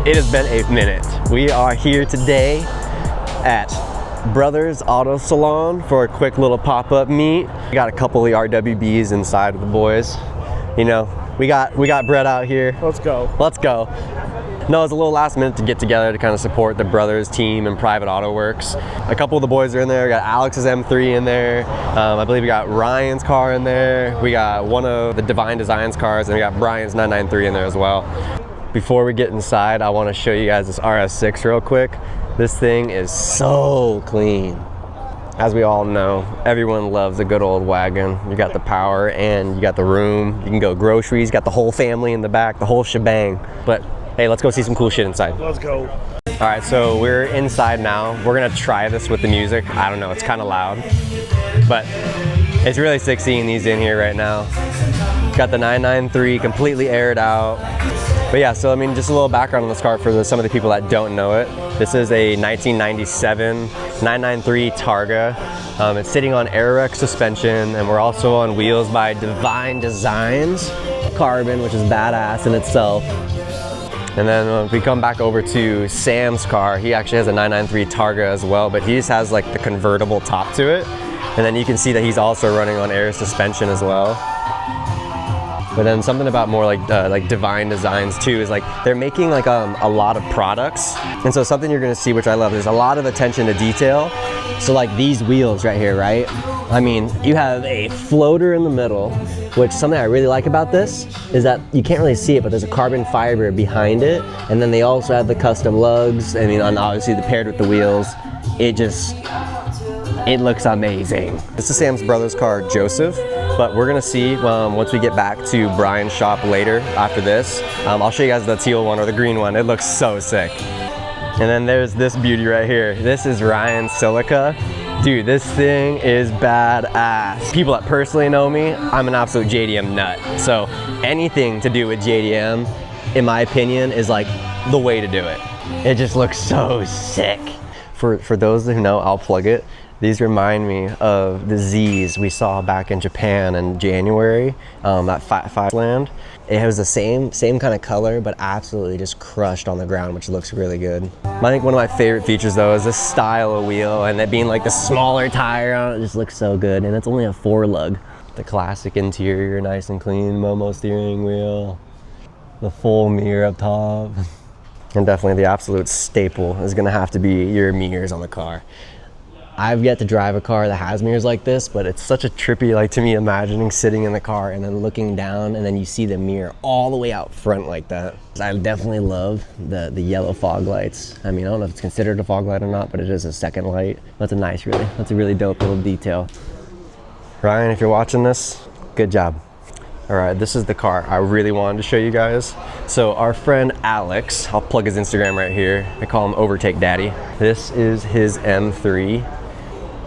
it has been a minute. We are here today at Brothers Auto Salon for a quick little pop-up meet. We got a couple of the RWBs inside with the boys. You know, we got Brett out here. Let's go. Let's go. No, it's a little last minute to get together to kind of support the Brothers team and Private Auto Works. A couple of the boys are in there. We got Alex's M3 in there. I believe we got Ryan's car in there. We got one of the Divine Designs cars, and we got Brian's 993 in there as well. Before we get inside, I want to show you guys this RS6 real quick. This thing is so clean. As we all know, everyone loves a good old wagon. You got the power and you got the room. You can go groceries, you got the whole family in the back, the whole shebang. But hey, let's go see some cool shit inside. Let's go. All right, so we're inside now. We're gonna try this with the music. I don't know, it's kind of loud, but it's really sick seeing these in here right now. Got the 993 completely aired out. But yeah, so I mean, just a little background on this car for some of the people that don't know it. This is a 1997 993 Targa. It's sitting on Aerorex suspension, and we're also on wheels by Divine Designs carbon, which is badass in itself. And then if we come back over to Sam's car, he actually has a 993 Targa as well, but he just has like the convertible top to it. And then you can see that he's also running on air suspension as well. But then something about more like Divine Designs too is like they're making like a lot of products. And so something you're gonna see, which I love, is a lot of attention to detail. So like these wheels right here, right? I mean, you have a floater in the middle, which something I really like about this is that you can't really see it, but there's a carbon fiber behind it. And then they also have the custom lugs. I mean, obviously paired with the wheels, it looks amazing. This is Sam's brother's car, Joseph, but we're gonna see once we get back to Brian's shop later after this. I'll show you guys the teal one or the green one. It looks so sick. And then there's this beauty right here. This is Ryan's Silica. Dude, this thing is badass. People that personally know me, I'm an absolute JDM nut. So anything to do with JDM, in my opinion, is like the way to do it. It just looks so sick. For those who know, I'll plug it. These remind me of the Z's we saw back in Japan in January, that Five Land. It has the same kind of color, but absolutely just crushed on the ground, which looks really good. I think one of my favorite features though is this style of wheel, and that being like the smaller tire on it just looks so good, and it's only a 4-lug. The classic interior, nice and clean, Momo steering wheel, the full mirror up top. And definitely the absolute staple is gonna have to be your mirrors on the car. I've yet to drive a car that has mirrors like this, but it's such a trippy, like to me, imagining sitting in the car and then looking down and then you see the mirror all the way out front like that. I definitely love the yellow fog lights. I mean, I don't know if it's considered a fog light or not, but it is a second light. That's a really dope little detail. Ryan, if you're watching this, good job. All right, this is the car I really wanted to show you guys. So our friend Alex, I'll plug his Instagram right here. I call him Overtake Daddy. This is his M3.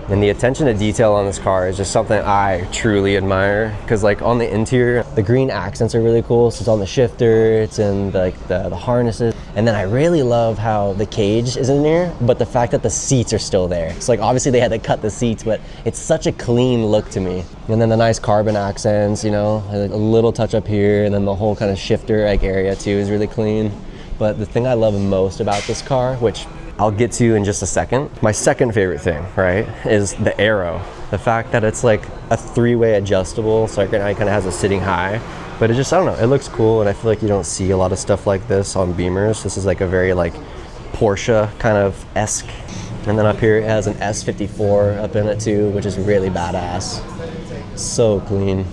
And the attention to detail on this car is just something I truly admire, because like on the interior, the green accents are really cool. So it's on the shifter, it's in like the harnesses. And then I really love how the cage is in there, but the fact that the seats are still there. So like obviously they had to cut the seats, but it's such a clean look to me. And then the nice carbon accents, you know, a little touch up here, and then the whole kind of shifter like area too is really clean. But the thing I love most about this car, which I'll get to in just a second. My second favorite thing, right, is the aero. The fact that it's like a 3-way adjustable, so it kind of has a sitting high, but it just, I don't know, it looks cool, and I feel like you don't see a lot of stuff like this on Beamers. This is like a very like Porsche kind of esque. And then up here it has an S54 up in it too, which is really badass. So clean.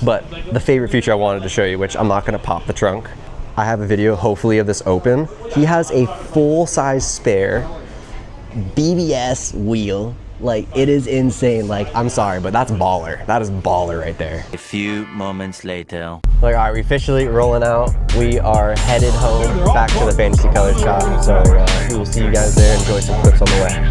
But the favorite feature I wanted to show you, which I'm not gonna pop the trunk. I have a video, hopefully, of this open. He has a full-size spare BBS wheel. Like, it is insane. Like, I'm sorry, but that's baller. That is baller right there. A few moments later. Like, all right, we're officially rolling out. We are headed home, back to the Phantasy Kolors shop. So we will see you guys there. Enjoy some clips on the way.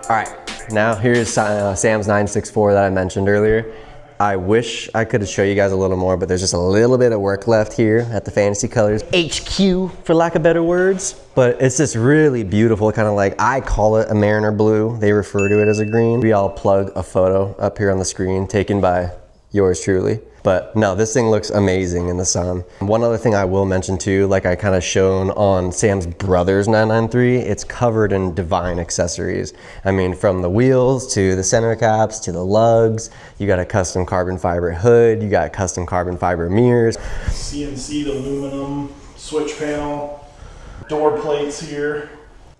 All right, now here's Sam's 964 that I mentioned earlier. I wish I could show you guys a little more, but there's just a little bit of work left here at the Phantasy Kolors HQ, for lack of better words. But it's just really beautiful, kind of like, I call it a mariner blue. They refer to it as a green. We all plug a photo up here on the screen taken by yours truly. But no, this thing looks amazing in the sun. One other thing I will mention too, like I kind of shown on Sam's brother's 993, it's covered in divine accessories. I mean, from the wheels to the center caps to the lugs, you got a custom carbon fiber hood, you got custom carbon fiber mirrors. CNC'd aluminum switch panel, door plates here.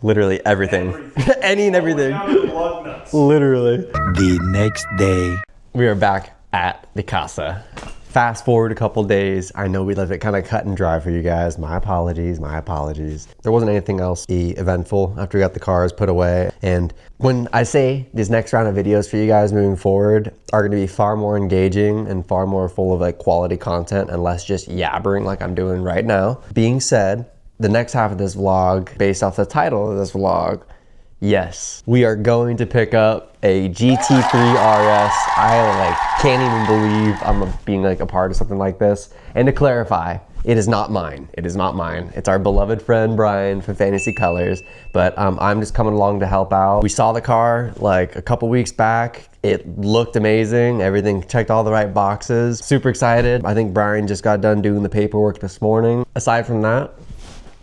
Literally everything. Any and everything. Down to the lug nuts. Literally. The next day. We are back at the casa. Fast forward a couple days. I know we left it kind of cut and dry for you guys. My apologies, my apologies. There wasn't anything else eventful after we got the cars put away. And when I say this next round of videos for you guys moving forward are gonna be far more engaging and far more full of like quality content and less just yabbering like I'm doing right now. Being said, the next half of this vlog, based off the title of this vlog, yes, we are going to pick up a GT3 RS. I can't even believe I'm being like a part of something like this. And to clarify, it is not mine. It is not mine. It's our beloved friend Brian from Phantasy Kolors, but I'm just coming along to help out. We saw the car like a couple weeks back. It looked amazing. Everything checked all the right boxes. Super excited. I think Brian just got done doing the paperwork this morning. Aside from that,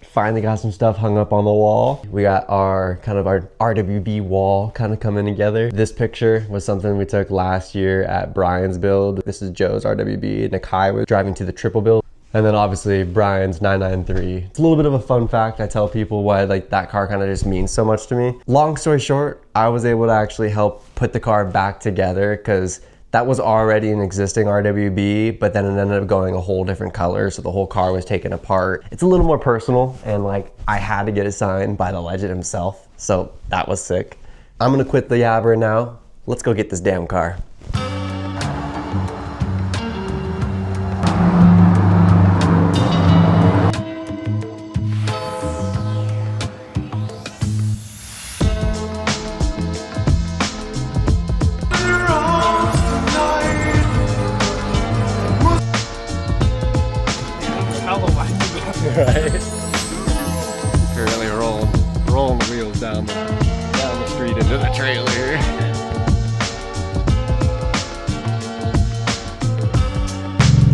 finally got some stuff hung up on the wall. We got our kind of our RWB wall kind of coming together. This picture was something we took last year at Brian's build. This is Joe's RWB. Nakai was driving to the triple build. And then obviously Brian's 993. It's a little bit of a fun fact. I tell people why like that car kind of just means so much to me. Long story short, I was able to actually help put the car back together because that was already an existing RWB, but then it ended up going a whole different color, so the whole car was taken apart. It's a little more personal, and like I had to get it signed by the legend himself, so that was sick. I'm gonna quit the yabber now. Let's go get this damn car. Right? Really rolling the wheels down the street into the trailer.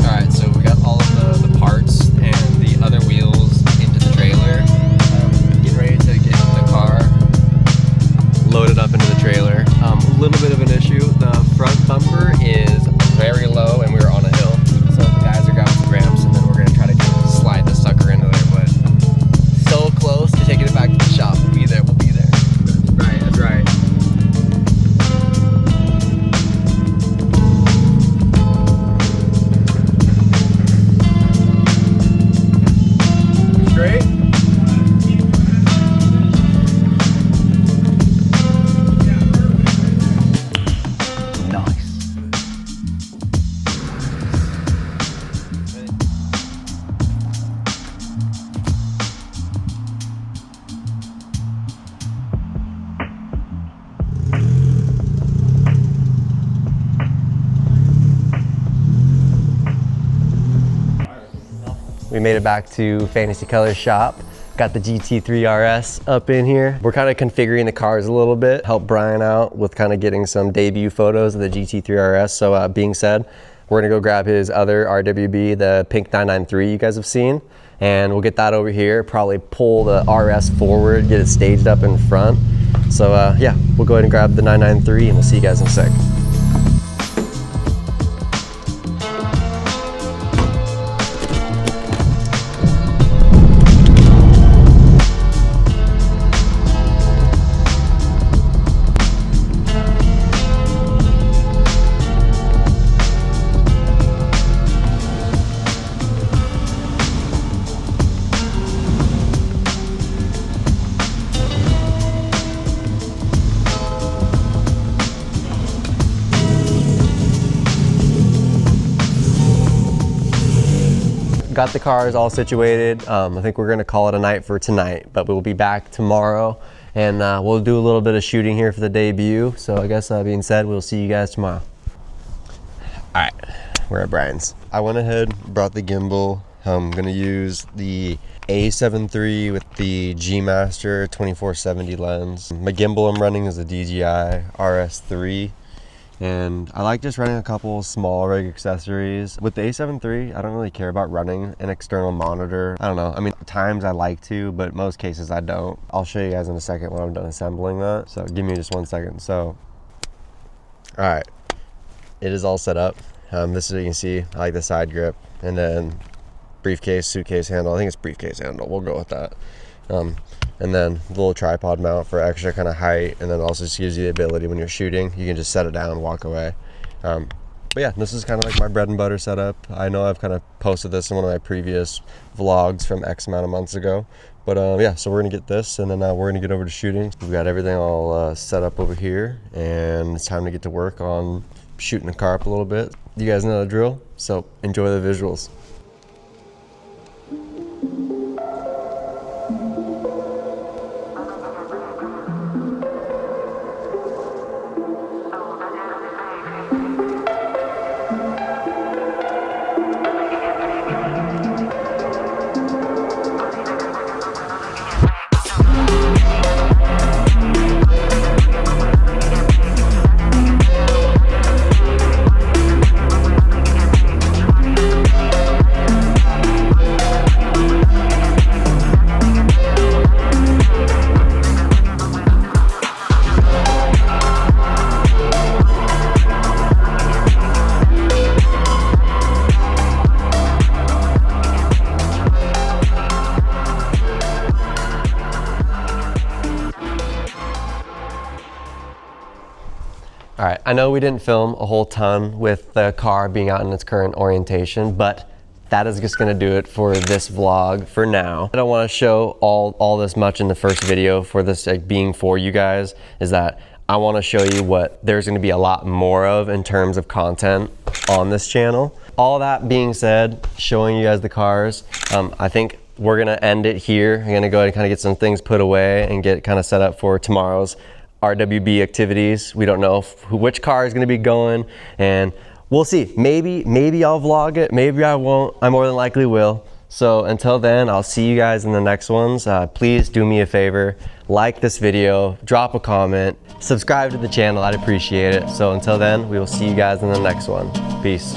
Alright, so we got all of the parts and the other wheels into the trailer. Getting ready to get the car loaded up into the trailer. A little bit of an issue. The front bumper is very low and we were on a hill. So the guys are grabbing some ramps and then we're going to try to slide this sucker into there, but so close to taking it back to the shop. We'll be there, we'll be there. Right, that's right. Straight? We made it back to Phantasy Kolors shop. Got the GT3 RS up in here. We're kind of configuring the cars a little bit, help Brian out with kind of getting some debut photos of the GT3 RS. So being said, we're gonna go grab his other RWB, the pink 993 you guys have seen, and we'll get that over here, probably pull the RS forward, get it staged up in front. So yeah, we'll go ahead and grab the 993 and we'll see you guys in a sec. Got the cars all situated. I think we're gonna call it a night for tonight, but we'll be back tomorrow and we'll do a little bit of shooting here for the debut. So I guess that being said, we'll see you guys tomorrow. All right, we're at Brian's. I went ahead, brought the gimbal. I'm gonna use the A7 III with the G Master 2470 lens. My gimbal I'm running is a DJI RS3. And I like just running a couple small rig accessories. With the A7 III, I don't really care about running an external monitor. I don't know, I mean, at times I like to, but most cases I don't. I'll show you guys in a second when I'm done assembling that. So give me just 1 second. So, all right, it is all set up. This is what you can see, I like the side grip, and then briefcase, suitcase handle. I think it's briefcase handle, we'll go with that. And then the little tripod mount for extra kind of height, and then also just gives you the ability when you're shooting, you can just set it down and walk away. But yeah, this is kind of like my bread and butter setup. I know I've kind of posted this in one of my previous vlogs from X amount of months ago. But yeah, so we're gonna get this, and then we're gonna get over to shooting. We've got everything all set up over here, and it's time to get to work on shooting the car up a little bit. You guys know the drill, so enjoy the visuals. All right, I know we didn't film a whole ton with the car being out in its current orientation, but that is just gonna do it for this vlog for now. I don't wanna show all this much in the first video for this being for you guys, is that I wanna show you what there's gonna be a lot more of in terms of content on this channel. All that being said, showing you guys the cars, I think we're gonna end it here. I'm gonna go ahead and kind of get some things put away and get kind of set up for tomorrow's RWB activities. We don't know which car is going to be going, and we'll see. Maybe I'll vlog it, maybe I won't. I more than likely will. So until then, I'll see you guys in the next ones. Please do me a favor, like this video, drop a comment, subscribe to the channel, I'd appreciate it. So until then, we will see you guys in the next one. Peace.